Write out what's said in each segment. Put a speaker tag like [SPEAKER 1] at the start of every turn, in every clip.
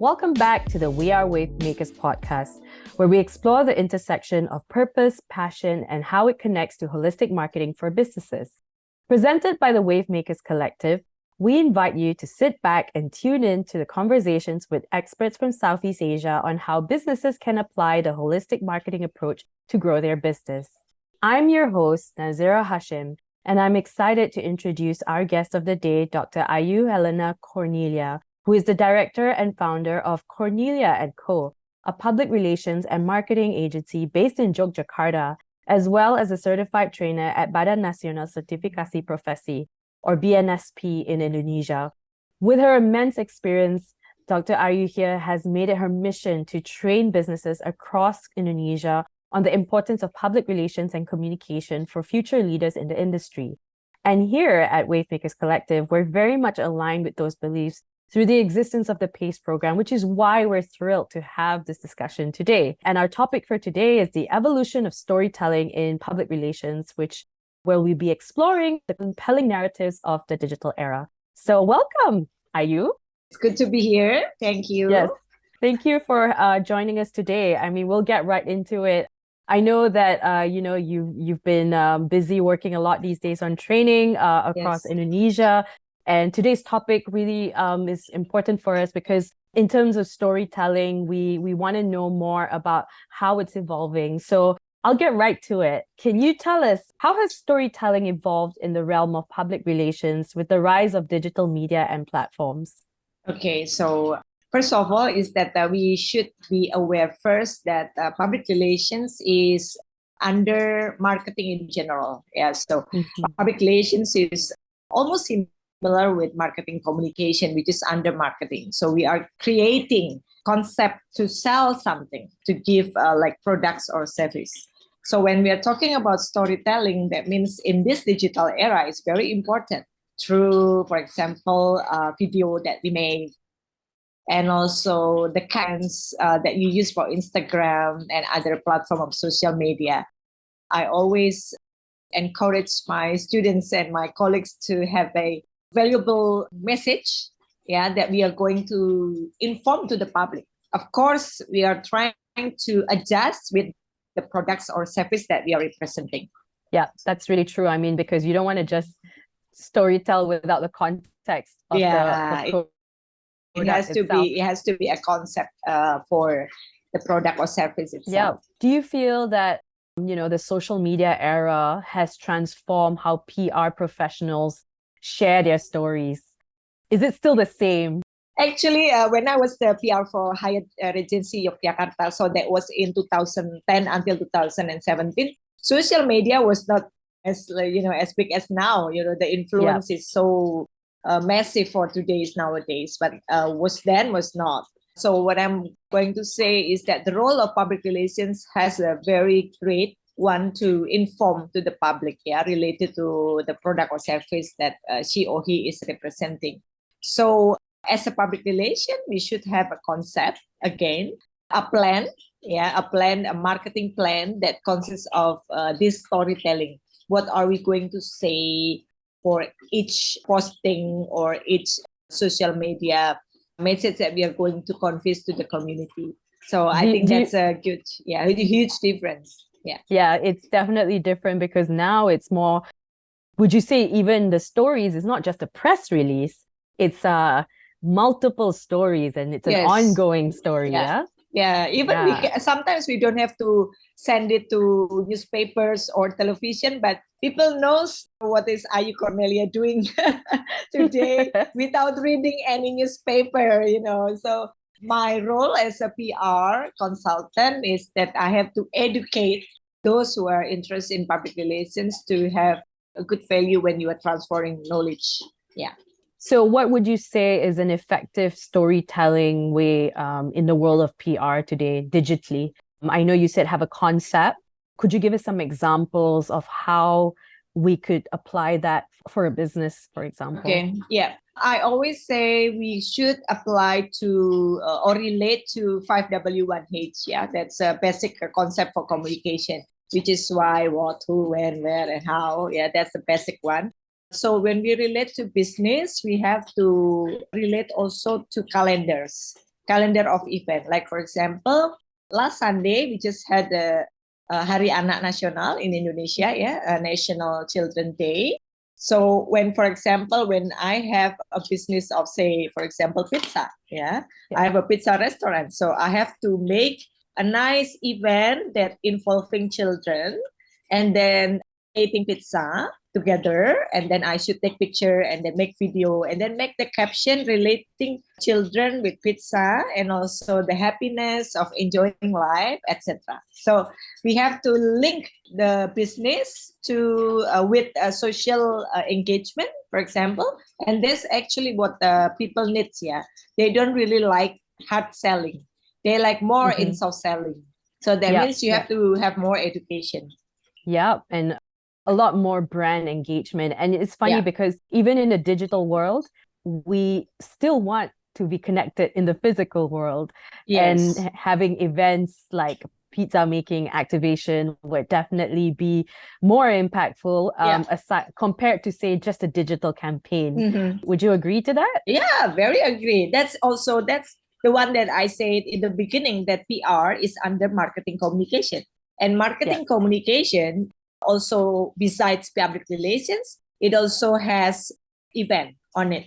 [SPEAKER 1] Welcome back to the We Are Wave Makers podcast, where we explore the intersection of purpose, passion, and how it connects to holistic marketing for businesses. Presented by the Wave Makers Collective, we invite you to sit back and tune in to the conversations with experts from Southeast Asia on how businesses can apply the holistic marketing approach to grow their business. I'm your host, Nazira Hashim, and I'm excited to introduce our guest of the day, Dr. Ayu Helena Cornellia, who is the director and founder of Cornellia & Co., a public relations and marketing agency based in Yogyakarta, as well as a certified trainer at Badan Nasional Sertifikasi Profesi, or BNSP in Indonesia. With her immense experience, Dr. Ayu here has made it her mission to train businesses across Indonesia on the importance of public relations and communication for future leaders in the industry. And here at Wavemakers Collective, we're very much aligned with those beliefs through the existence of the PACE program, which is why we're thrilled to have this discussion today. And our topic for today is the evolution of storytelling in public relations, where we'll be exploring the compelling narratives of the digital era. So welcome, Ayu.
[SPEAKER 2] It's good to be here. Thank you.
[SPEAKER 1] Yes, thank you for joining us today. I mean, we'll get right into it. I know that you've been busy working a lot these days on training across Indonesia. And today's topic really is important for us because in terms of storytelling, we want to know more about how it's evolving. So I'll get right to it. Can you tell us, how has storytelling evolved in the realm of public relations with the rise of digital media and platforms?
[SPEAKER 2] Okay, so first of all is that we should be aware first that public relations is under marketing in general. Yeah, so public relations is almost similar with marketing communication, which is under marketing. So we are creating concept to sell something, to give like products or service. So when we are talking about storytelling, that means in this digital era, it's very important through, for example, video that we made, and also the kinds that you use for Instagram and other platform of social media. I always encourage my students and my colleagues to have a valuable message, that we are going to inform to the public. Of course, we are trying to adjust with the products or service that we are representing.
[SPEAKER 1] Yeah, that's really true. I mean, because you don't want to just storytell without the context of the
[SPEAKER 2] it has to be a concept for the product or service itself.
[SPEAKER 1] Yeah. Do you feel that the social media era has transformed how PR professionals share their stories? Is it still the same?
[SPEAKER 2] Actually, when I was the PR for Hyatt Regency Yogyakarta, so that was in 2010 until 2017, social media was not as big as now. The influence is so massive for nowadays, but was not. So what I'm going to say is that the role of public relations has a very great one to inform to the public, related to the product or service that she or he is representing. So as a public relation, we should have a concept, again, a plan, a marketing plan that consists of this storytelling. What are we going to say for each posting or each social media message that we are going to convey to the community? So I think that's a huge difference.
[SPEAKER 1] Yeah, it's definitely different because now it's more, would you say even the stories is not just a press release, it's multiple stories and it's an ongoing story,
[SPEAKER 2] sometimes we don't have to send it to newspapers or television, but people knows what is Ayu Cornellia doing today without reading any newspaper, So my role as a PR consultant is that I have to educate those who are interested in public relations to have a good value when you are transferring knowledge. Yeah.
[SPEAKER 1] So what would you say is an effective storytelling way in the world of PR today, digitally? I know you said have a concept. Could you give us some examples of how we could apply that for a business, for example?
[SPEAKER 2] Okay, yeah. I always say we should apply to or relate to 5W1H. Yeah, that's a basic concept for communication, which is why, what, who, when, where, and how. Yeah, that's the basic one. So when we relate to business, we have to relate also to calendars. calendar of event. Like for example, last Sunday we just had the Hari Anak Nasional in Indonesia, National Children Day. So when, for example, when I have a business of, say, for example, pizza, I have a pizza restaurant. So I have to make a nice event that involving children, and then eating pizza together, and then I should take picture and then make video and then make the caption relating children with pizza and also the happiness of enjoying life, etc. So we have to link the business to with social engagement, for example, and that's actually what people need. They don't really like hard selling, they like more in soft selling. So that means you have to have more education.
[SPEAKER 1] Yeah, and a lot more brand engagement. And it's funny because even in the digital world, we still want to be connected in the physical world.
[SPEAKER 2] Yes.
[SPEAKER 1] And having events like pizza making activation would definitely be more impactful aside compared to, say, just a digital campaign. Would you agree to that?
[SPEAKER 2] Yeah, very agree. That's the one that I said in the beginning, that PR is under marketing communication. And marketing communication also, besides public relations, it also has event on it.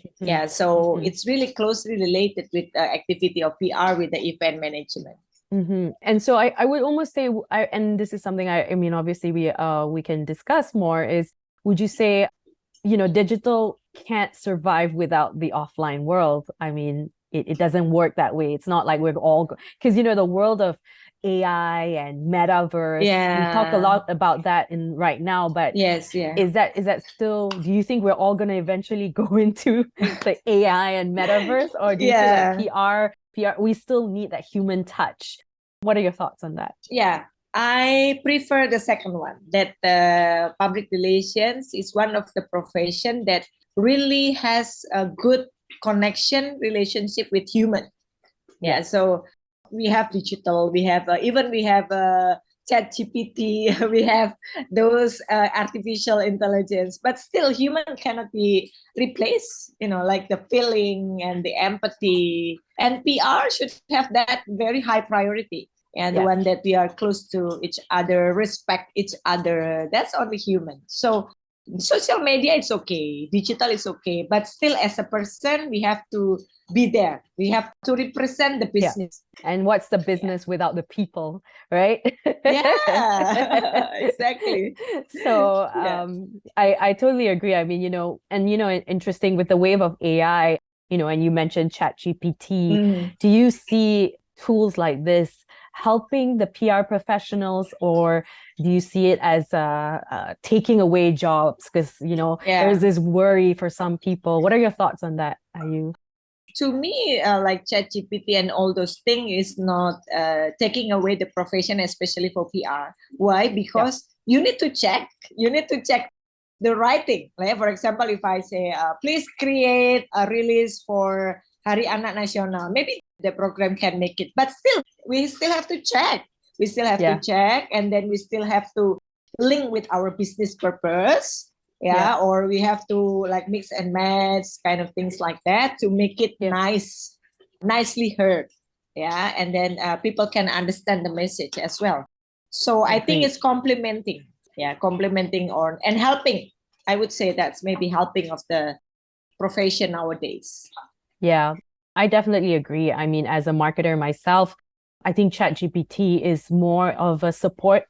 [SPEAKER 2] So it's really closely related with the activity of PR with the event management.
[SPEAKER 1] And so I would almost say, and this is something I mean, obviously we can discuss more, is, would you say, digital can't survive without the offline world? I mean, it doesn't work that way. It's not like we're all, because, the world of AI and metaverse, we talk a lot about that in right now, but is that still, do you think we're all going to eventually go into the AI and metaverse, or do you feel like PR, we still need that human touch? What are your thoughts on that?
[SPEAKER 2] I prefer the second one, that public relations is one of the profession that really has a good connection relationship with human. So we have digital, we have chat GPT, we have those artificial intelligence, but still human cannot be replaced, like the feeling and the empathy, and PR should have that very high priority. And the one that we are close to each other, respect each other, that's only human. So social media, it's okay, digital is okay, but still as a person, we have to be there. We have to represent the business.
[SPEAKER 1] And what's the business without the people, right?
[SPEAKER 2] Exactly.
[SPEAKER 1] So I totally agree. I mean, interesting with the wave of AI, and you mentioned ChatGPT. Do you see tools like this helping the PR professionals, or do you see it as taking away jobs? Because, there's this worry for some people. What are your thoughts on that?
[SPEAKER 2] To me, like ChatGPT and all those things is not taking away the profession, especially for PR. Why? Because you need to check the writing. Like, for example, if I say, please create a release for Hari Anak Nasional, maybe the program can make it, but still, we still have to check. We still have to check, and then we still have to link with our business purpose. Or we have to like mix and match kind of things like that to make it nicely heard. And then people can understand the message as well. So I think it's complementing and helping. I would say that's maybe helping of the profession nowadays.
[SPEAKER 1] Yeah, I definitely agree. I mean, as a marketer myself, I think ChatGPT is more of a support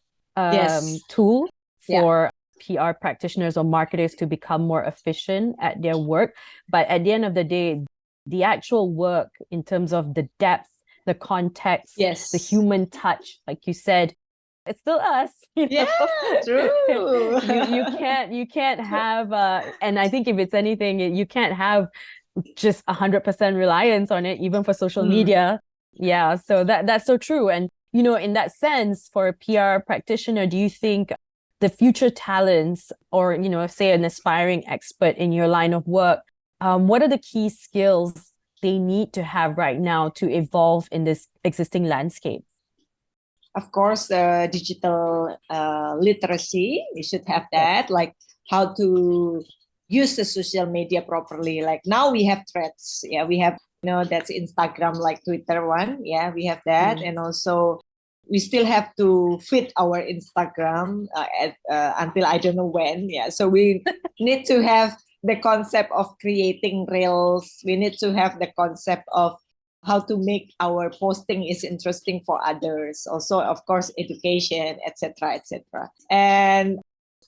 [SPEAKER 1] tool for PR practitioners or marketers to become more efficient at their work. But at the end of the day, the actual work in terms of the depth, the context, the human touch, like you said, it's still us.
[SPEAKER 2] True.
[SPEAKER 1] you can't have and I think if it's anything, you can't have just 100% reliance on it, even for social media. So that's so true. And in that sense, for a PR practitioner, do you think the future talents, or say an aspiring expert in your line of work, what are the key skills they need to have right now to evolve in this existing landscape?
[SPEAKER 2] Of course, digital literacy, we should have that, like how to use the social media properly. Like now we have threads, we have that's Instagram, like Twitter one. Yeah, we have that. And also we still have to fit our Instagram until I don't know when. Yeah, so we need to have the concept of creating reels. We need to have the concept of how to make our posting is interesting for others. Also, of course, education, etc., etc. And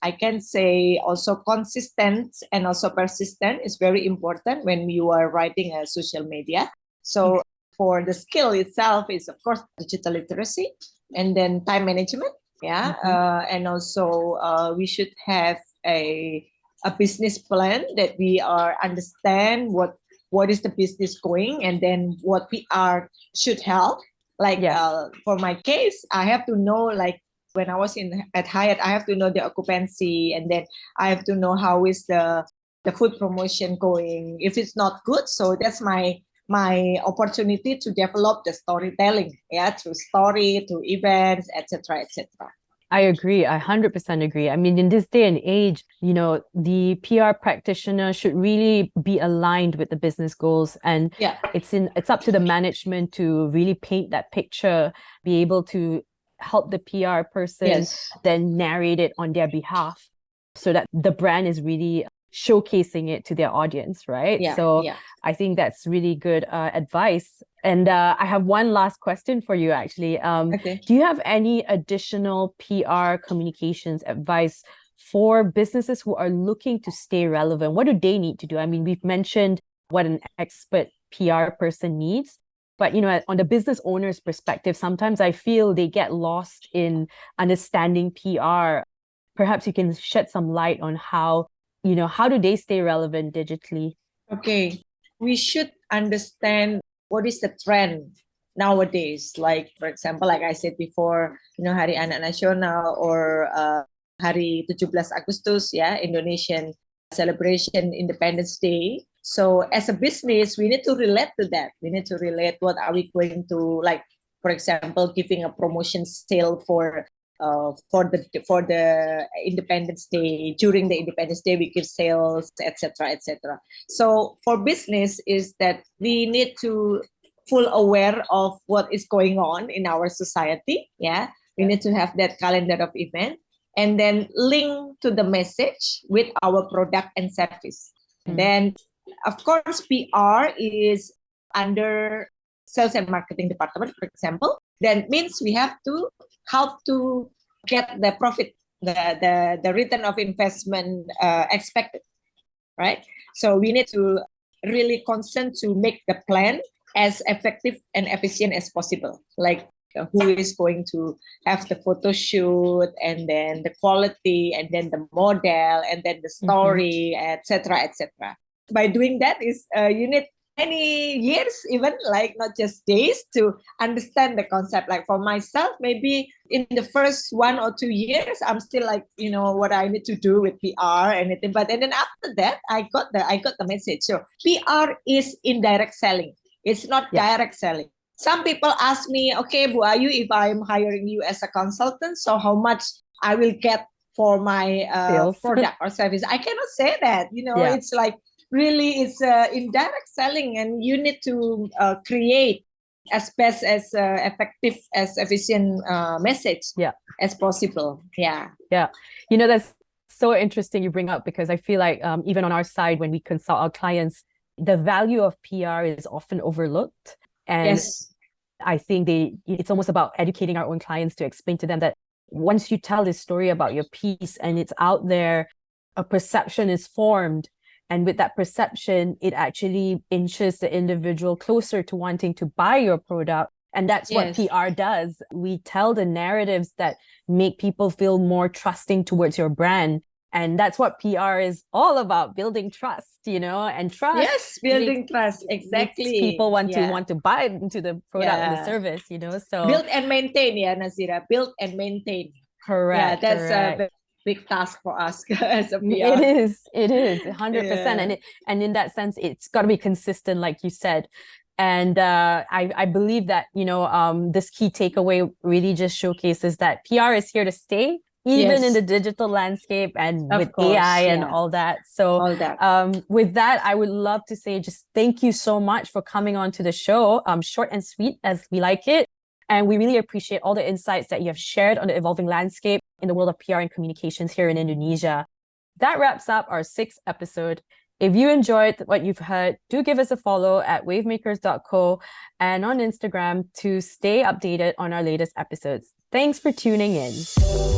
[SPEAKER 2] I can say also consistent and also persistent is very important when you are writing a social media. So for the skill itself is, of course, digital literacy and then time management. Yeah. And also we should have a business plan that we are understand what is the business going, and then what PR should help. Like for my case, I have to know, like when I was at Hyatt, I have to know the occupancy, and then I have to know how is the food promotion going. If it's not good, so that's my opportunity to develop the storytelling, through story, through events, etc., etc.
[SPEAKER 1] I agree. I 100% agree. I mean, in this day and age, the PR practitioner should really be aligned with the business goals. And it's up to the management to really paint that picture, be able to help the PR person then narrate it on their behalf so that the brand is really showcasing it to their audience, right? I think that's really good advice. And I have one last question for you, actually. Do you have any additional PR communications advice for businesses who are looking to stay relevant? What do they need to do? I mean, we've mentioned what an expert PR person needs, but on the business owner's perspective, sometimes I feel they get lost in understanding PR. Perhaps you can shed some light on how do they stay relevant digitally?
[SPEAKER 2] Okay, we should understand what is the trend nowadays. Like, for example, like I said before, Hari Anak Nasional or Hari 17 Agustus, Indonesian celebration Independence Day. So as a business, we need to relate to that. We need to relate what are we going to, like, for example, giving a promotion sale for the Independence Day. During the Independence Day, we give sales, etc., etc. So for business is that we need to full aware of what is going on in our society. We need to have that calendar of event and then link to the message with our product and service. Then, of course, PR is under sales and marketing department, for example. Then means we have to help to get the profit, the return of investment expected, right? So we need to really consent to make the plan as effective and efficient as possible. Like who is going to have the photo shoot, and then the quality, and then the model, and then the story, etc., etc. By doing that is you need many years, even like not just days, to understand the concept. Like for myself, maybe in the first 1 or 2 years, I'm still like, what I need to do with PR and anything. But and then after that, I got the message. So PR is indirect selling. It's not direct selling. Some people ask me, okay, Bu Ayu, if I'm hiring you as a consultant, so how much I will get for my product or service? I cannot say that. It's like, really, it's indirect selling, and you need to create as best as effective as efficient message as possible.
[SPEAKER 1] That's so interesting you bring up, because I feel like even on our side, when we consult our clients, the value of PR is often overlooked. And I think it's almost about educating our own clients to explain to them that once you tell this story about your piece and it's out there, a perception is formed. And with that perception, it actually inches the individual closer to wanting to buy your product. And that's what PR does. We tell the narratives that make people feel more trusting towards your brand. And that's what PR is all about, building trust, and trust.
[SPEAKER 2] Yes, building trust. Exactly.
[SPEAKER 1] Makes people want to buy into the product and the service, so.
[SPEAKER 2] Build and maintain, Nazira. Build and maintain.
[SPEAKER 1] Correct.
[SPEAKER 2] Yeah, that's a big task for us as a PR.
[SPEAKER 1] It is 100%. And in that sense, it's got to be consistent, like you said. And I believe that, this key takeaway really just showcases that PR is here to stay. even in
[SPEAKER 2] Yes.
[SPEAKER 1] the digital landscape and
[SPEAKER 2] Of
[SPEAKER 1] with
[SPEAKER 2] course,
[SPEAKER 1] AI and
[SPEAKER 2] yeah.
[SPEAKER 1] all that. So
[SPEAKER 2] All that.
[SPEAKER 1] with that, I would love to say just thank you so much for coming on to the show. Short and sweet as we like it. And we really appreciate all the insights that you have shared on the evolving landscape in the world of PR and communications here in Indonesia. That wraps up our 6th episode. If you enjoyed what you've heard, do give us a follow at wavemakers.co and on Instagram to stay updated on our latest episodes. Thanks for tuning in.